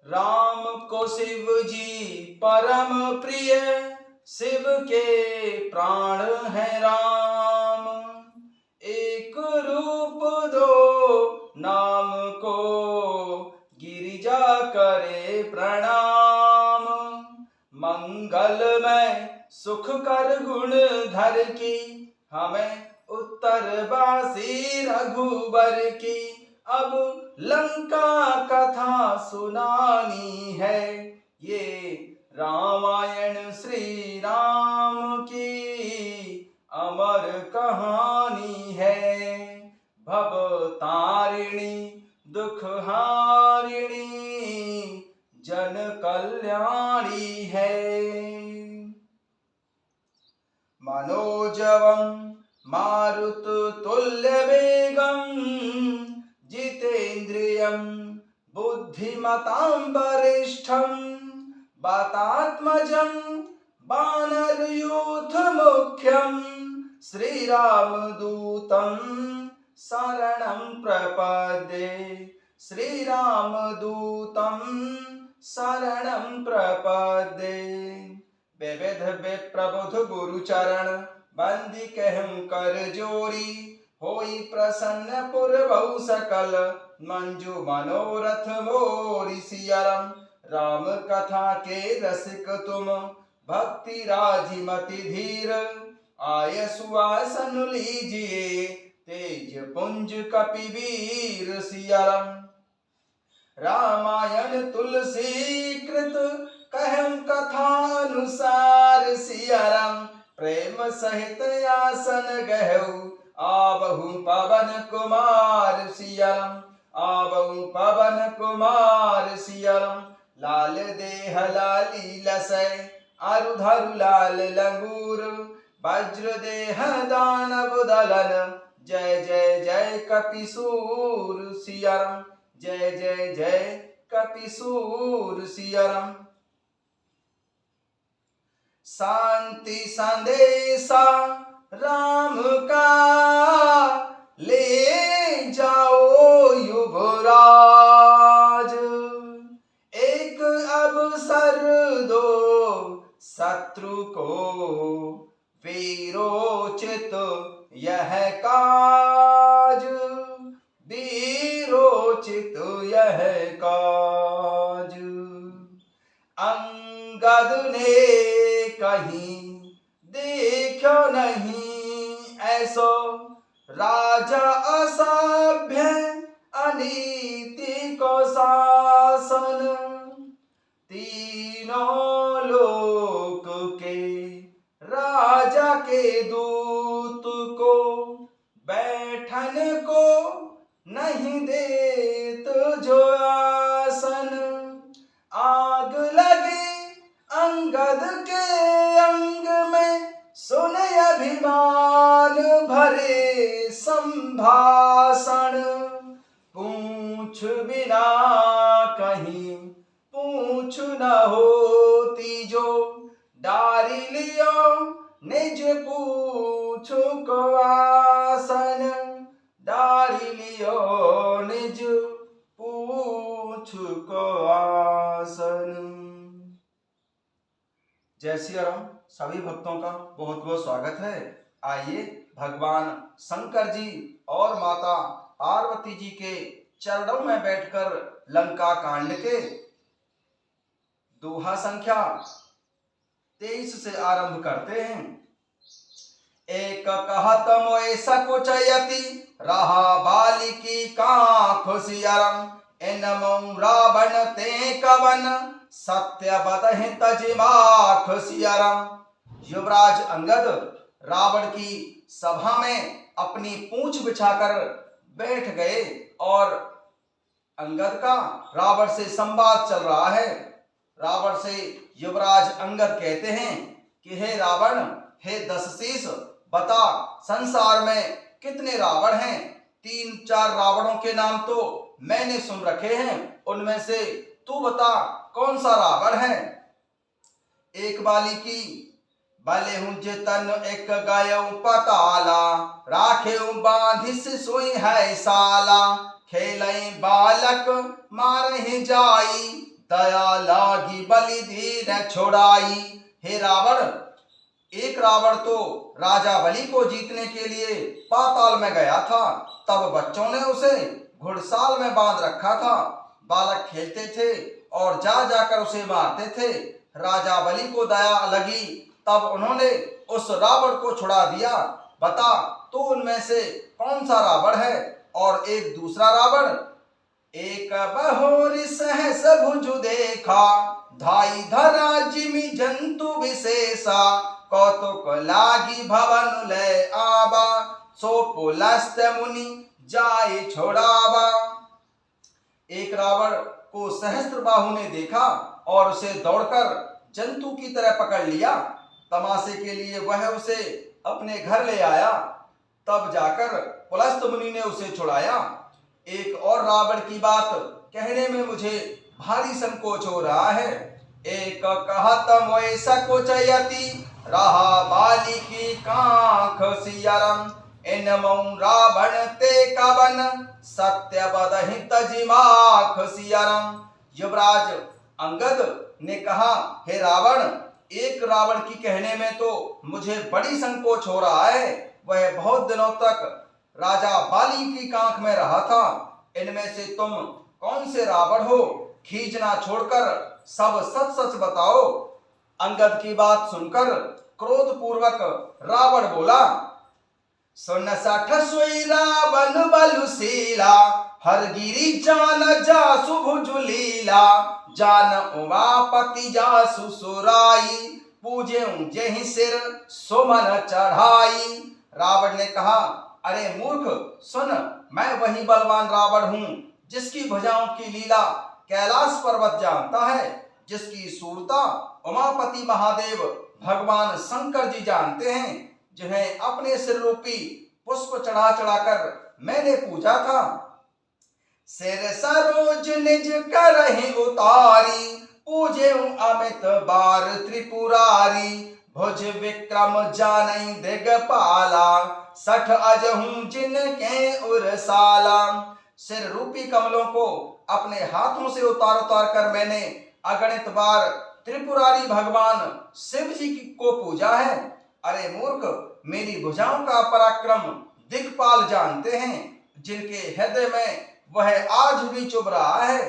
राम को शिव जी परम प्रिय, शिव के प्राण है राम। एक रूप दो नाम को, गिरिजा करे प्रणाम। मंगलमय सुख कर गुण धर की, हमें उत्तरवासी रघुबर की अब लंका कथा सुनानी है। ये रामायण श्री राम की अमर कहानी है। भव तारिणी दुख हारिणी जन कल्याणी है। मनोजवं मारुततुल्य वेगं, जितेन्द्रियं बुद्धिमतां वरिष्ठं, वातात्मजं वानरयूथ मुख्यं, श्रीरामदूतं शरणं प्रपद्ये। श्रीरामदूतं शरणं प्रपद्ये। विविध विप्रबुध गुरुचरण, बंदी कहूं कर जोरी। होई प्रसन्न पुरबहु सकल, मंजू मनोरथ मोरी। सियाराम राम कथा के रसिक तुम, भक्ति राजिमति धीर। आय सुआसन लीजिए, तेज पुंज कपिवीर। सियाराम रामायण तुलसी कृत, कहूं कथानुसार। सियाराम प्रेम सहित आसन गहु, आबहु पवन कुमार। सियाराम आबहु पवन कुमार। सियाराम लाल देह लाली लसै, अरुधरु लाल लंगूर। वज्र देह दानव दलन, जय जय जय कपिसूर। सियाराम जय जय जय कपिसूर। सियाराम शांति संदेशा राम का, ले जाओ युवराज। एक अवसर दो शत्रु को, वीरोचित यह काज। वीरोचित यह काज। अंगद ने कहीं देखो नहीं ऐसो, राजा असभ्य अनीति को शासन। तीनों लोक के राजा के दूत को, बैठन को नहीं देत जो आसन। आग लगे अंगद के अंग में, सुन अभिमान भरे संभाषण। पूछ बिना कहीं पूछ न होती जो, डारी लियो निज पूछ को आसन। डारी लियो निज पूछ को आसन। जय श्री राम। सभी भक्तों का बहुत बहुत स्वागत है। आइए भगवान शंकर जी और माता पार्वती जी के चरणों में बैठकर लंका कांड के दोहा संख्या 23 से आरंभ करते हैं। एक कहत मोय सकुचयति, रहा बालिकी कांख। सियाराम इन मऊ रावण ते कवन, सत्य बतहि तजिमाख। सियाराम युवराज अंगद रावण की सभा में अपनी पूंछ बिछाकर बैठ गए और अंगद का रावण से संवाद चल रहा है। रावण से युवराज अंगद कहते हैं कि हे रावण, हे दशशीष, बता संसार में कितने रावण हैं। 3-4 रावणों के नाम तो मैंने सुन रखे हैं, उनमें से तू बता कौन सा रावण है। एक बालिकी भले हूँ जतन एक गायऊ पताला, राखे बांधिस सोई है साला। खेलई बालक मारहि जाई, दया लागी बलि दीन छोड़ाई। हे रावण, एक रावण तो राजा बलि को जीतने के लिए पाताल में गया था। तब बच्चों ने उसे घुड़साल में बांध रखा था। बालक खेलते थे और जा जाकर उसे मारते थे। राजा बलि को दया लगी, तब उन्होंने उस रावण को छुड़ा दिया। बता, तू उनमें से कौन सा रावण है? और एक दूसरा रावण, एक बहोरी सहस भुजु देखा, धाई धरा जिमि जंतु विशेषा, कौतुक लागी भवन लय आबा, सो पुलस्त मुनि जाय छोड़ावा। एक रावण को सहस्त्र बाहु ने देखा और उसे दौड़कर जंतु की तरह पकड़ लिया। तमाशे के लिए वह उसे अपने घर ले आया। तब जाकर पुलस्त मुनि ने उसे छुड़ाया। एक और रावण की बात कहने में मुझे भारी संकोच हो रहा है। एक कहत मोय सकोचयति, रहा बाली की कांख सियरम, इन मऊ रावण ते कवन, सत्य बदहि तजिमाख सियरम। युवराज अंगद ने कहा, हे रावण, एक रावण की कहने में तो मुझे बड़ी संकोच हो रहा है। वह बहुत दिनों तक राजा बाली की कांख में रहा था। इनमें से तुम कौन से रावण हो? खींचना छोड़कर सब सच सच बताओ। अंगद की बात सुनकर क्रोध पूर्वक रावण बोला, सुन सठ सोई रावण बलुशीला, हर गिरी जान जासु भुजु लीला, जान उमापति जासु सुराई, पूजे जेहि सिर सुमन चढ़ाई। रावण ने कहा, अरे मूर्ख, सुन, मैं वही बलवान रावण हूँ जिसकी भुजाओं की लीला कैलाश पर्वत जानता है, जिसकी सूरता उमापति महादेव भगवान शंकर जी जानते हैं, जिन्हें अपने सिर रूपी पुष्प चढ़ा चढ़ाकर मैंने पूजा था। सिर सरोज निज करहि उतारी, पूजे अमित बार त्रिपुरारी, भुज विक्रम जानई दिगपाला, सठ अजहूं जिनके उरसाला। सिर रूपी कमलों को अपने हाथों से उतार उतार कर मैंने अगणित बार त्रिपुरारी भगवान शिव जी को पूजा है। अरे मूर्ख, मेरी भुजाओं का पराक्रम दिक्पाल जानते हैं, जिनके हृदय में वह आज भी चुभ रहा है।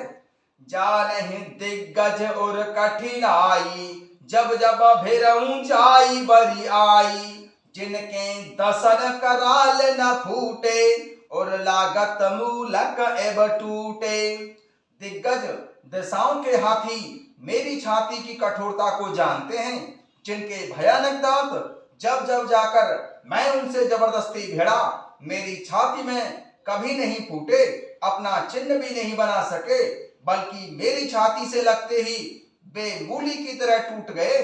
जानहि दिग्गज और कठिनाई, जब जब फिर ऊंचाई बरी आई, जिनके दसन कराल न फूटे, और लागत मूलक एब टूटे। दिग्गज दिशाओं के हाथी मेरी छाती की कठोरता को जानते हैं, जिनके भयानक दांत जब जब जाकर मैं उनसे जबरदस्ती भिड़ा, मेरी छाती में कभी नहीं फूटे, अपना चिन्ह भी नहीं बना सके, बल्कि मेरी छाती से लगते ही बेमूली की तरह टूट गए।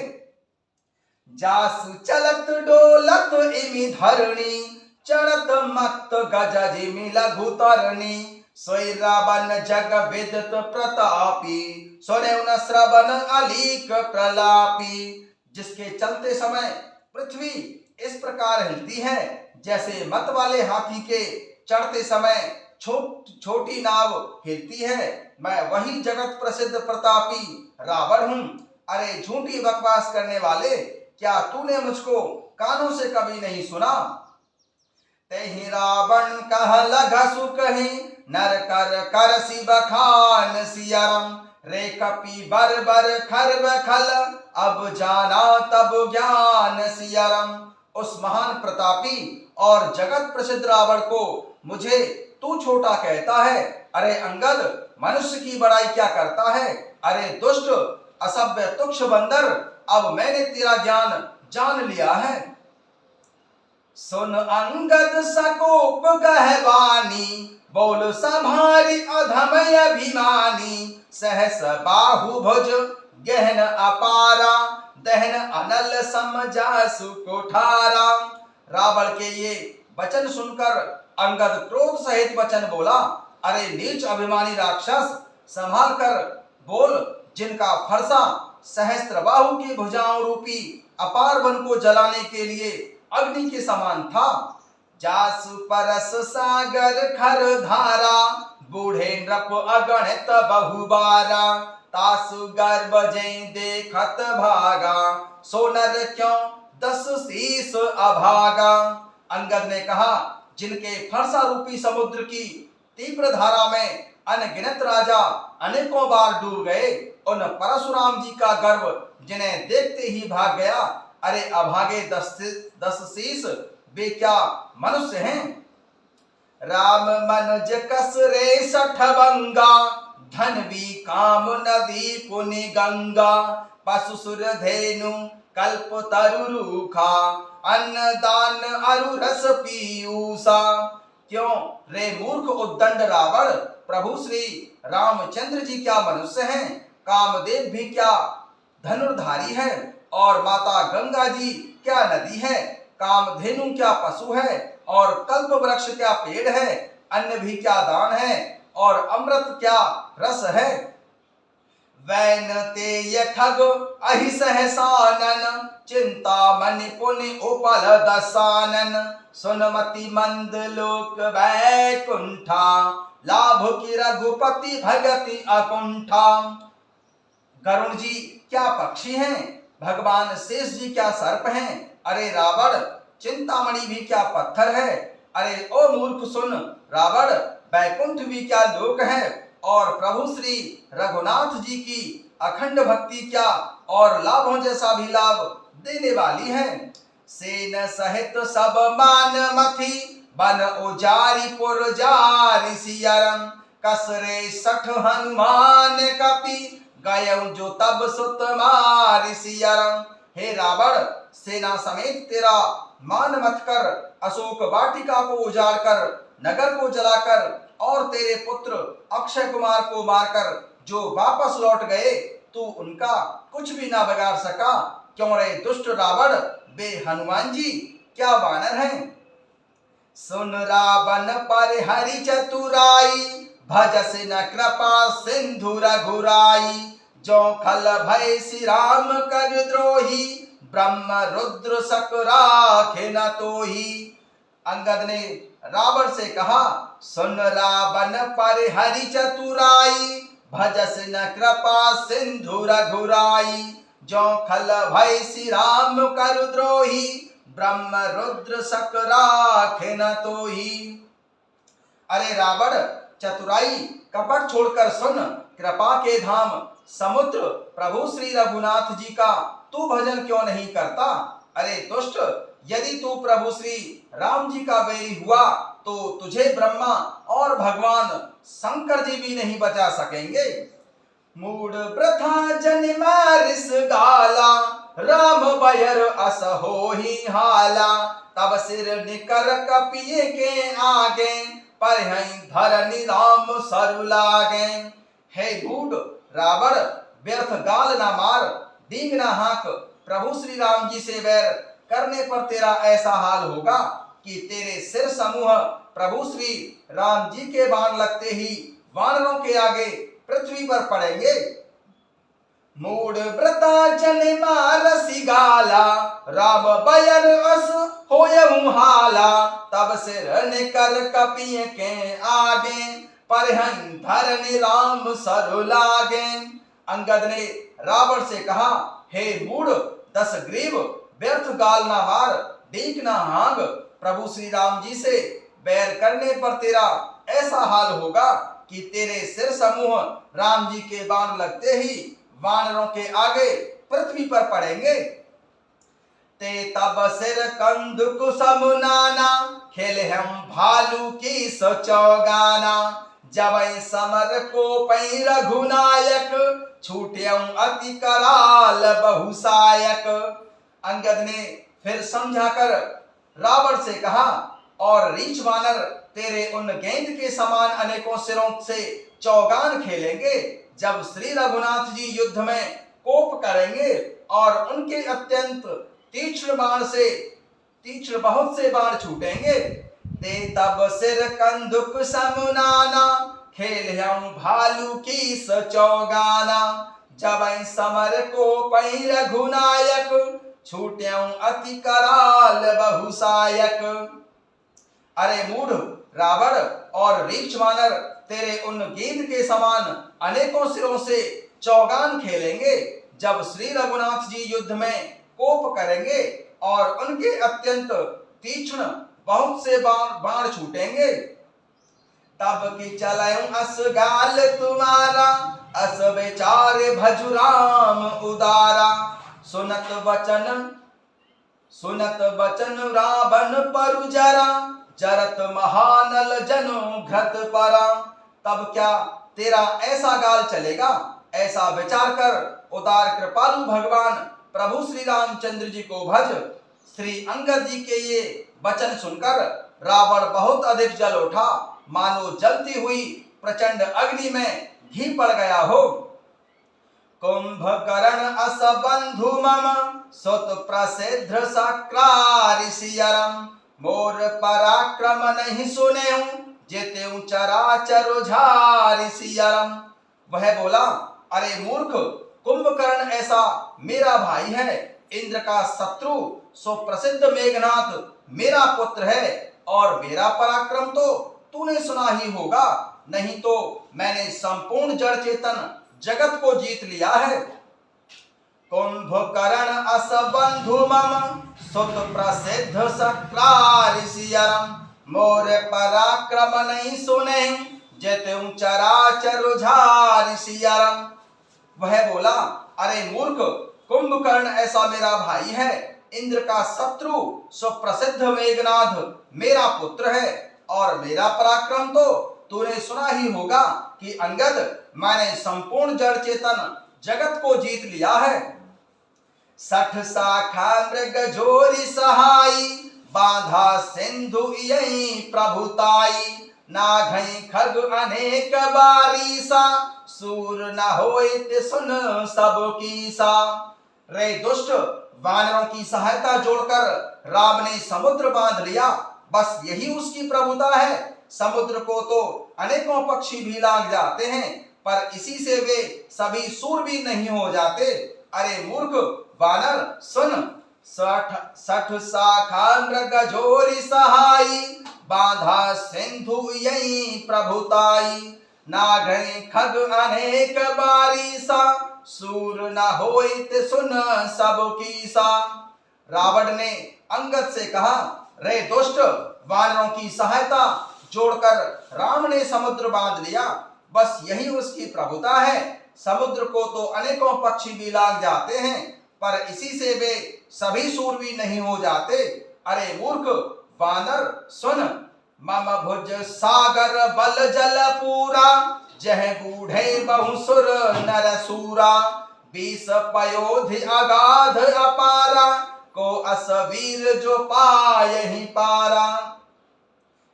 जासु चलत डोलत इमि धरणी, चढ़त मत गज जिमि लघु तरणी, सोई रावण जग विदित प्रतापी, सुने न श्रवण अलीक प्रलापी। जिसके चलते समय पृथ्वी इस प्रकार हिलती है, जैसे मत वाले हाथी के चढ़ते समय छोटी नाव हिलती है, मैं वही जगत प्रसिद्ध प्रतापी रावण हूँ। अरे झूठी बकवास करने वाले, क्या तूने मुझको कानों से कभी नहीं सुना? तेहि रावण कह लघसु कही, नर कर कर सी बखान सियरम, रे कपि बर बर खर खल, अब जाना तब ज्ञान सियरम। उस महान प्रतापी और जगत प्रसिद्ध रावण को मुझे तू छोटा कहता है। अरे अंगद, मनुष्य की बड़ाई क्या करता है? अरे दुष्ट असभ्य तुक्ष बंदर, अब मैंने तेरा ज्ञान जान लिया है। सुन अंगद सकोप कहवानी, बोल संभारी अधम अभिमानी, सहस बाहु भुज गहन अपारा, दहन अनल समजासु कोठारा। रावण के ये वचन सुनकर अंगद क्रोध सहित वचन बोला, अरे नीच अभिमानी राक्षस, संभाल कर बोल, जिनका फरसा सहस्त्र बाहु की भुजाओं रूपी अपार वन को जलाने के लिए अग्नि के समान था। जासु परस सागर खर धारा, बूढ़े रप अगणित बहुबारा, तासु गर्भ जै देखत भागा, सोनर क्यों 10 शीस अभागा। अंगद ने कहा, जिनके फरसा रूपी समुद्र की तीव्र धारा में अनगिनत राजा अनेकों बार डूब गए, उन परशुराम जी का गर्व जिन्हें देखते ही भाग गया। अरे अभागे 10 शीस, वे क्या मनुष्य हैं। राम मनुज कस रे 60 बंगा, धन भी काम नदी पुनि गंगा, पशु सुर धेनु कल्प तरु रूखा, अन्न दान अरु रस पीयूषा। क्यों रे मूर्ख उद्दंड रावण, प्रभु श्री रामचंद्र जी क्या मनुष्य हैं, कामदेव भी क्या धनुर्धारी है, और माता गंगा जी क्या नदी है, कामधेनु क्या पशु है, और कल्प वृक्ष क्या पेड़ है, अन्न भी क्या दान है, और अमृत क्या रस है। वैन ते खग अहि सहसानन, चिंता मनि पुनि उपल दसानन, सुनमति मंद लोक वैकुंठा, लाभ की रघुपति भगति अकुंठा। गरुण जी क्या पक्षी हैं, भगवान शेष जी क्या सर्प हैं। अरे रावण, चिंतामणि भी क्या पत्थर है। अरे ओ मूर्ख सुन रावण, वैकुंठ भी क्या लोक है, और प्रभु श्री रघुनाथ जी की अखंड भक्ति क्या और लाभों जैसा भी लाभ देने वाली है। सेन सहित सब मान मथी, बन उजारी पुर जारी सियरम, कसरे 60 हनुमान कपि, गयं जो तब सुत मारि सियरम। हे रावण, सेना समेत तेरा मान मत कर, अशोक वाटिका को उजाड़ कर, नगर को जलाकर, और तेरे पुत्र अक्षय कुमार को मारकर जो वापस लौट गए, तू उनका कुछ भी ना बिगाड़ सका। क्यों रे दुष्ट रावण, बे हनुमान जी क्या वानर हैं। सुन रावण पर हरि चतुराई, भजस न कृपा सिंधु रघुराई, जो खल भय श्री राम कर द्रोही, ब्रह्म रुद्र सक राखे न तोही। अंगद ने रावण से कहा, सुन रावण पर हरि चतुराई, भजस न कृपा सिंधु रघुराई, जो खल भय श्री राम कर द्रोही, ब्रह्म रुद्र सक राखे न तोही। अरे रावण, चतुराई कपट छोड़कर सुन, कृपा के धाम समुद्र प्रभु श्री रघुनाथ जी का तू भजन क्यों नहीं करता। अरे दुष्ट, यदि तू प्रभु श्री राम जी का बैरी हुआ तो तुझे ब्रह्मा और भगवान शंकर जी भी नहीं बचा सकेंगे। मूड प्रथा जन मारिस गाला, राम बयर अस होहि हाला, तब सिर निकर कपिए के आगे, पर धरनी राम सरु लागे। हे मूड रावण, व्यर्थ गाल ना मार, डींग ना हाँक, प्रभु श्री राम जी से बैर करने पर तेरा ऐसा हाल होगा कि तेरे सिर समूह प्रभु श्री राम जी के बाण लगते ही वानरों के आगे पृथ्वी पर पड़ेंगे। मूड व्रता जन मारसी गाला, राम बयर अस होयहु हाला, तब सिर निकर कपिय के आगे, पर धरनी राम सरु लागे। अंगद ने रावण से कहा, हे मूड 10 ग्रीव, व्यर्थ गाल ना मार, डीक ना हाँग, प्रभु श्री राम जी से बैर करने पर तेरा ऐसा हाल होगा कि तेरे सिर समूह राम जी के बाण लगते ही वानरों के आगे पृथ्वी पर पड़ेंगे। ते तब सिर कंदुक समुनाना, खेले हम भालू की सचौगाना, जब समर को पै रघुनायक, छूट्यं अति कराल बहुसायक। अंगद ने फिर समझाकर रावण से कहा, और रीछ वानर तेरे उन गेंद के समान अनेकों सिरों से चौगान खेलेंगे, जब श्री रघुनाथ जी युद्ध में कोप करेंगे और उनके अत्यंत तीक्ष्ण बहुत से बाण छूटेंगे। ते तब सिर कंदुक समुनाना, खेलहं भालू की सचौगाना, जब समर को पै रघुनायक, छूट्यं अति कराल बहुसायक। अरे मूढ़ रावण और रीछ वानर तेरे उन गीत के समान अनेकों सिरों से चौगान खेलेंगे। जब श्री रघुनाथ जी युद्ध में कोप करेंगे और उनके अत्यंत तीक्ष्ण बहुत से बाण छूटेंगे। तब की चलऊं असगाल तुम्हारा, अस बेचार भजुराम उदारा। सुनत वचन रावण परु जरा, जरत महानल जनो घृत परा। तब क्या तेरा ऐसा गाल चलेगा? ऐसा विचार कर उदार कृपालु भगवान प्रभु श्री रामचंद्र जी को भज। श्री अंगद जी के ये वचन सुनकर रावण बहुत अधिक जल उठा, मानो जलती हुई प्रचंड अग्नि में घी पड़ गया हो। कुंभकर्ण अस बंधु मम, सुत प्रसिद्ध सक्रारि सियरम। मोर पराक्रम नहीं सुनेऊ, जेतेऊ चराचर झारि सियरम। वह बोला, अरे मूर्ख, कुंभकर्ण ऐसा मेरा भाई है, इंद्र का शत्रु, सो प्रसिद्ध मेघनाथ मेरा पुत्र है, और मेरा पराक्रम तो तूने सुना ही होगा। नहीं तो मैंने संपूर्ण जड़ चेतन जगत को जीत लिया है। कुंभकर्ण अस बंधु मम, सुत प्रसिद्ध सक्रारि सियरम। मोर पराक्रम नहीं सुने, जेतेऊ चराचर झारि सियरम। वह बोला, अरे मूर्ख, कुंभकर्ण ऐसा मेरा भाई है, इंद्र का शत्रु, सुप्रसिद्ध मेघनाथ मेरा पुत्र है, और मेरा पराक्रम तो तूने सुना ही होगा कि अंगद, मैंने संपूर्ण जड़ चेतन जगत को जीत लिया है। 60 शाखा मृग जोरी सहाई, बांधा सिंधु यही प्रभुताई। नाघई खग अनेक बारीसा, सूर न होइत सुन सब कीसा। रे दुष्ट, वानरों की सहायता जोड़कर राम ने समुद्र बांध लिया, बस यही उसकी प्रभुता है। समुद्र को तो अनेकों पक्षी भी लांग जाते हैं, पर इसी से वे सभी सूरवीर नहीं हो जाते। अरे मूर्ख वानर, सुन। 60 शाखा मृग जोरी सहाई, बांधा सिंधु यही प्रभुताई। नाघई खग अनेक बारीसा, सूर न होइत सुन सब कीसा। रावण ने अंगद से कहा, रे दुष्ट, वानरों की सहायता जोड़कर राम ने समुद्र बांध लिया, बस यही उसकी प्रभुता है। समुद्र को तो अनेकों पक्षी भी लांग जाते हैं, पर इसी से वे सभी सूरवीर नहीं हो जाते। अरे मूर्ख वानर, सुन। मम भुज सागर बल जल पूरा, जह बूढ़े बहुसुर नर सूरा। 20 पयोधि अगाध अपारा, को असवीर जो पायहि पारा।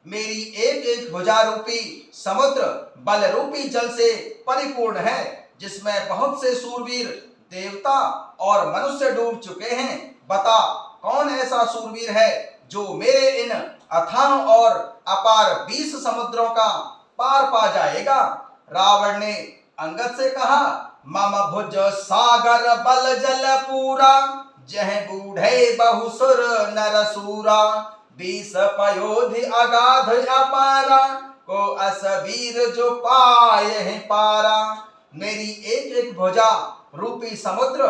मेरी एक एक भुजा रूपी समुद्र बल रूपी जल से परिपूर्ण है, जिसमें बहुत से सूरवीर देवता और मनुष्य डूब चुके हैं। बता, कौन ऐसा सूरवीर है जो मेरे इन अथाह और अपार 20 समुद्रों का पार पा जाएगा? रावण ने अंगद से कहा, मम भुज सागर बल जल पूरा, जह बूढ़े बहुसुर नर सूरा। 20 पयोधि अगाध अपारा, को असवीर जो पाए पारा। मेरी एक एक भुजा रूपी समुद्र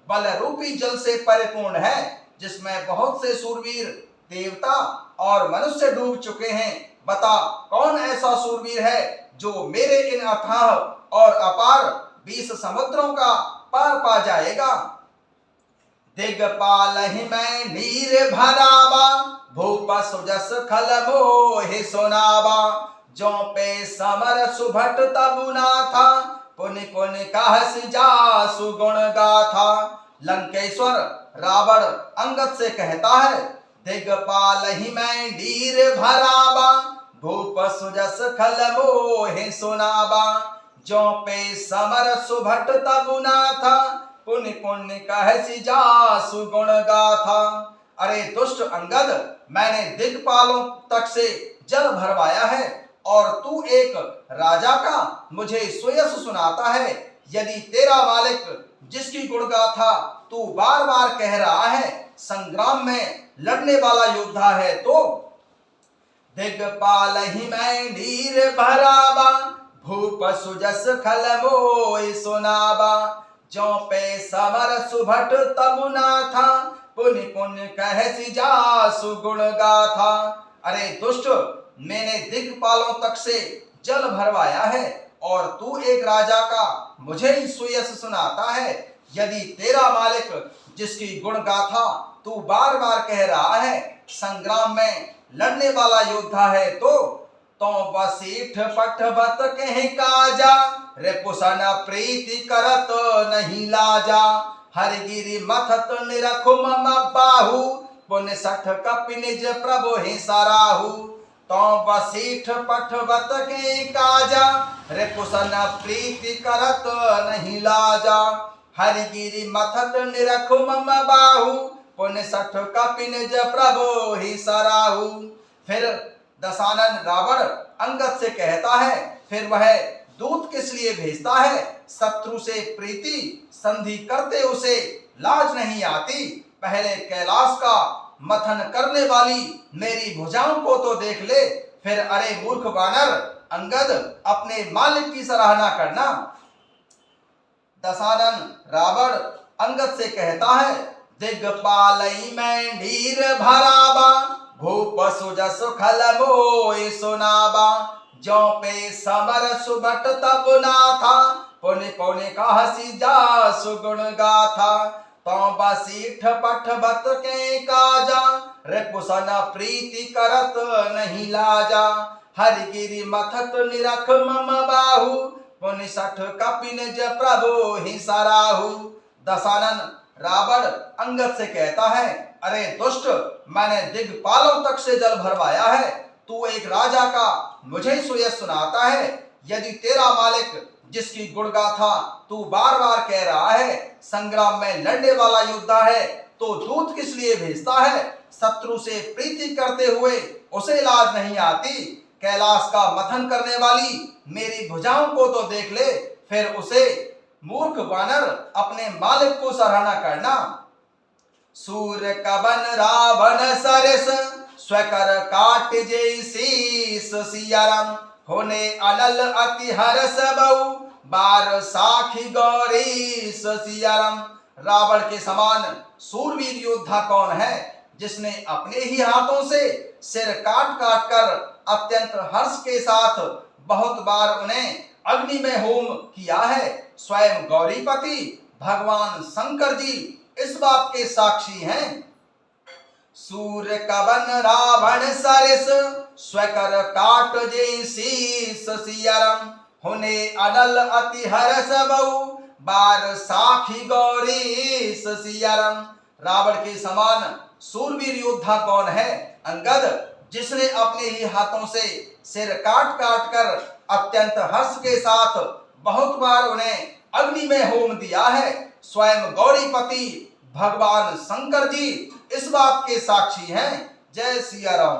बल रूपी जल से परिपूर्ण है, जिसमें बहुत से सूरवीर देवता और मनुष्य डूब चुके हैं। बता, कौन ऐसा सूरवीर है जो मेरे इन अथाह और अपार 20 समुद्रों का पार पा जाएगा? दिगपालहि मैं नीर भरावा, भूप सुजस खल मोहि सुनावा। जो पे समर सुभट तबुना था, पुनि पुनि कहस जासु गुण गाथा। लंकेश्वर रावण अंगद से कहता है, दिगपालहि मैं नीर भरावा, भूप सुजस खल मोहि सुनावा। जो पे समर सुभट तबुना था, पुनि पुनि कहसि जासु गुण गाथा। अरे दुष्ट अंगद, मैंने दिग्पालों तक से जल भरवाया है, और तू एक राजा का मुझे सुयस सुनाता है। यदि तेरा मालिक, जिसकी गुणगाथा तू बार बार कह रहा है, संग्राम में लड़ने वाला योद्धा है, तो दिगपालहि मैं नीर भरावा, भूप सुजस खल मोय सुनावा, जो पे समर सुभट तब ना था, पुण्य पुण्य कहसी जासु गुण गाथा। अरे दुष्ट, मैंने दिक्पालों तक से जल भरवाया है और तू एक राजा का मुझे ही सुयस सुनाता है। यदि तेरा मालिक जिसकी गुण गाथा तू बार बार कह रहा है संग्राम में लड़ने वाला योद्धा है, तो वसीठ पठबत कह काजा, रिपुसन प्रीति करत नहीं लाजा। हरगिरि मथत निरखु मम बाहु, पुण्य सठ कपि निज प्रभु ही सराहु। तो वसीठ पठबत के काजा, रिपुसन प्रीति करत नहीं लाजा। हरगिरि मथत निरखु मम बाहु, पुण्य सठ कपि निज प्रभु ही सराहु। फिर दशानन रावण अंगद से कहता है, फिर वह दूत किस लिए भेजता है? शत्रु से प्रीति संधि करते उसे लाज नहीं आती। पहले कैलाश का मथन करने वाली मेरी भुजाओं को तो देख ले, फिर अरे मूर्ख वानर अंगद अपने मालिक की सराहना करना। दशानन रावण अंगद से कहता है, दिग्पालई में ढीर भरावा, भूप सुजस खल मोय सुनावा। जो पे समर सुबट तब ना था, पुण्य पुण्य कहसी जासु गुण गाथा। तो बसीठ पठबत के काजा, रिपुसन प्रीति करत नहीं लाजा। हरगिरि मथत निरख मम बाहु, पुण्य सठ कपि निज प्रभु ही सराहु। दशानन रावण अंगद से कहता है, अरे दुष्ट, मैंने दिग्पालों तक से जल भरवाया है, तू एक राजा का मुझे ही सुयस सुनाता है। यदि तेरा मालिक जिसकी गुणगाथा तू बार बार कह रहा है संग्राम में लड़ने वाला योद्धा है, तो दूत किस लिए भेजता है? शत्रु से प्रीति करते हुए उसे लाज नहीं आती। कैलाश का मथन करने वाली मेरी भुजाओं को तो देख ले, फिर उसे मूर्ख वानर अपने मालिक को सराहना करना। सूर्य कवन रावण सरस, स्वकर काट जय शीस सियाराम। होने अलल अति हरस बहु, बार साखी गौरी सियाराम। रावण के समान सूरवीर योद्धा कौन है जिसने अपने ही हाथों से सिर काट काट कर अत्यंत हर्ष के साथ बहुत बार उन्हें अग्नि में होम किया है। स्वयं गौरीपति भगवान शंकर जी इस बात के साक्षी हैं। सूर्य कवन रावण सरस, स्वकर काट जय शीस सियाराम। होने अनल अति हरस बहु, बार साखी गौरी सियाराम। रावण के समान सूरवीर योद्धा कौन है अंगद, जिसने अपने ही हाथों से सिर काट काट कर अत्यंत हर्ष के साथ बहुत बार उन्हें अग्नि में होम दिया है। स्वयं गौरीपति भगवान शंकर जी इस बात के साक्षी हैं। जय सिया राम।